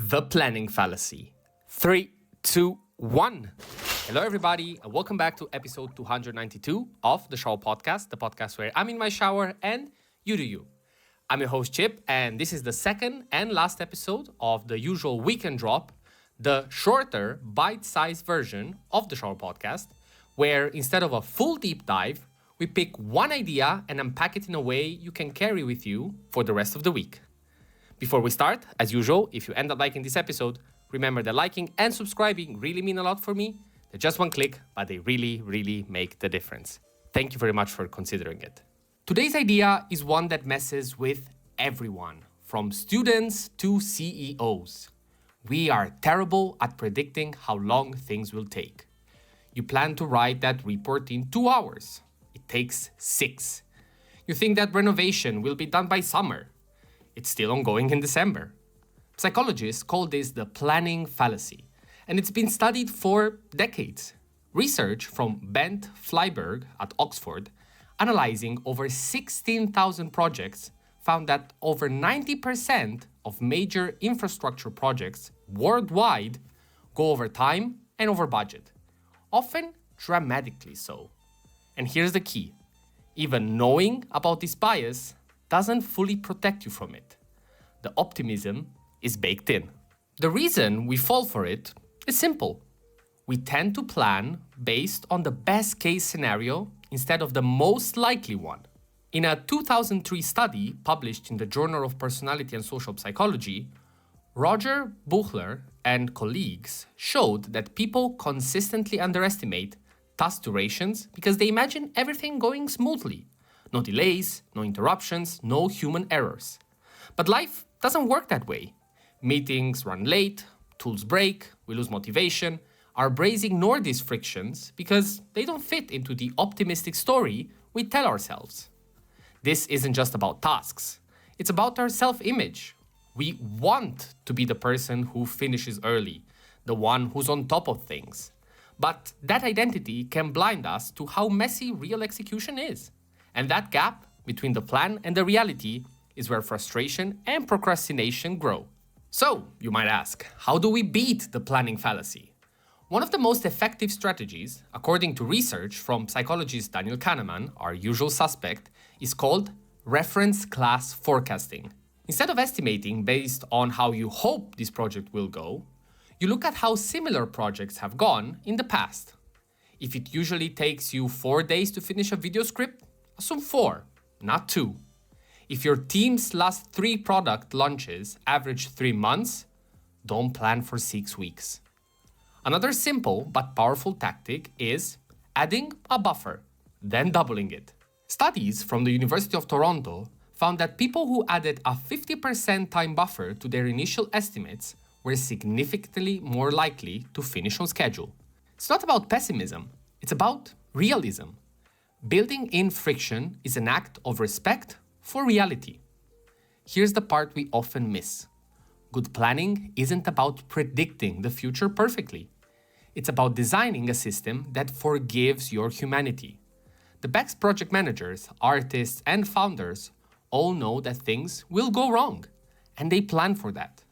The Planning Fallacy. 3, 2, 1. Hello, everybody, and welcome back to episode 292 of the Shower Podcast, the podcast where I'm in my shower and you do you. I'm your host, Chip, and this is the second and last episode of the usual weekend drop, the shorter, bite-sized version of the Shower Podcast, where instead of a full deep dive, we pick one idea and unpack it in a way you can carry with you for the rest of the week. Before we start, as usual, if you end up liking this episode, remember that liking and subscribing really mean a lot for me. They're just one click, but they really make the difference. Thank you very much for considering it. Today's idea is one that messes with everyone, from students to CEOs. We are terrible at predicting how long things will take. You plan to write that report in 2 hours. It takes 6. You think that renovation will be done by summer. It's still ongoing in December. Psychologists call this the planning fallacy, and it's been studied for decades. Research from Bent Flyvbjerg at Oxford, analyzing over 16,000 projects, found that over 90% of major infrastructure projects worldwide go over time and over budget, often dramatically so. And here's the key. Even knowing about this bias doesn't fully protect you from it. The optimism is baked in. The reason we fall for it is simple. We tend to plan based on the best case scenario instead of the most likely one. In a 2003 study published in the Journal of Personality and Social Psychology, Roger Buehler and colleagues showed that people consistently underestimate task durations because they imagine everything going smoothly. No delays, no interruptions, no human errors. But life doesn't work that way. Meetings run late, tools break, we lose motivation. Our brains ignore these frictions because they don't fit into the optimistic story we tell ourselves. This isn't just about tasks. It's about our self-image. We want to be the person who finishes early, the one who's on top of things. But that identity can blind us to how messy real execution is. And that gap between the plan and the reality is where frustration and procrastination grow. So, you might ask, how do we beat the planning fallacy? One of the most effective strategies, according to research from psychologist Daniel Kahneman, our usual suspect, is called reference class forecasting. Instead of estimating based on how you hope this project will go, you look at how similar projects have gone in the past. If it usually takes you 4 days to finish a video script, assume 4, not 2. If your team's last 3 product launches average 3 months, don't plan for 6 weeks. Another simple but powerful tactic is adding a buffer, then doubling it. Studies from the University of Toronto found that people who added a 50% time buffer to their initial estimates were significantly more likely to finish on schedule. It's not about pessimism, it's about realism. Building in friction is an act of respect for reality. Here's the part we often miss. Good planning isn't about predicting the future perfectly. It's about designing a system that forgives your humanity. The best project managers, artists, and founders all know that things will go wrong, and they plan for that.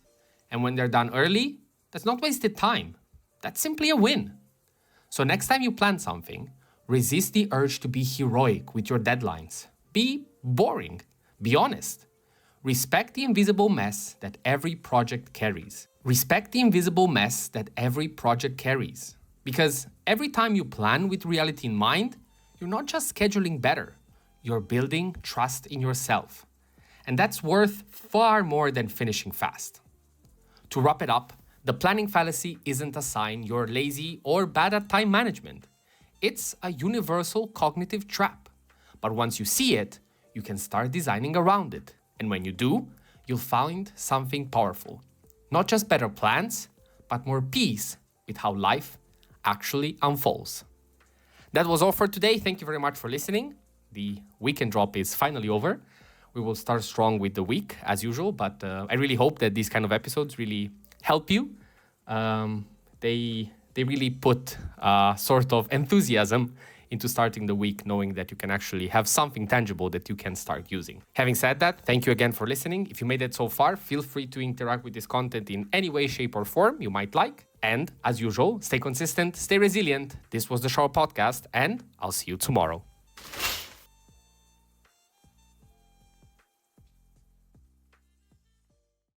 And when they're done early, that's not wasted time. That's simply a win. So next time you plan something, resist the urge to be heroic with your deadlines. Be boring. Be honest. Respect the invisible mess that every project carries. Respect the invisible mess that every project carries. Because every time you plan with reality in mind, you're not just scheduling better, you're building trust in yourself. And that's worth far more than finishing fast. To wrap it up, the planning fallacy isn't a sign you're lazy or bad at time management. It's a universal cognitive trap. But once you see it, you can start designing around it. And when you do, you'll find something powerful. Not just better plans, but more peace with how life actually unfolds. That was all for today. Thank you very much for listening. The weekend drop is finally over. We will start strong with the week as usual, but I really hope that these kind of episodes really help you. They really put sort of enthusiasm into starting the week knowing that you can actually have something tangible that you can start using. Having said that, thank you again for listening. If you made it so far, feel free to interact with this content in any way, shape, or form you might like. And as usual, stay consistent, stay resilient. This was the Shower Podcast, and I'll see you tomorrow.